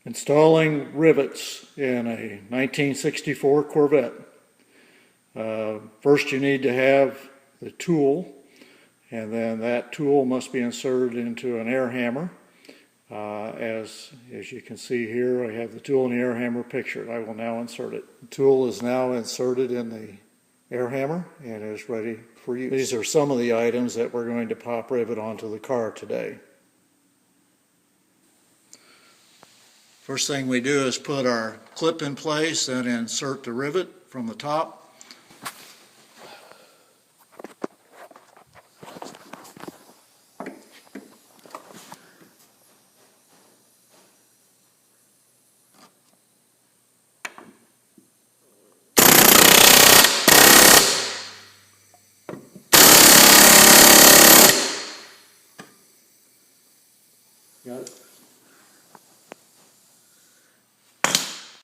Installing rivets in a 1964 Corvette. First you need to have the tool, and then that tool must be inserted into an air hammer. As you can see here, I have the tool and the air hammer pictured. I will now insert it. The tool is now inserted in the air hammer and is ready for use. These are some of the items that we're going to pop rivet onto the car today. First thing we do is put our clip in place and insert the rivet from the top. Got it.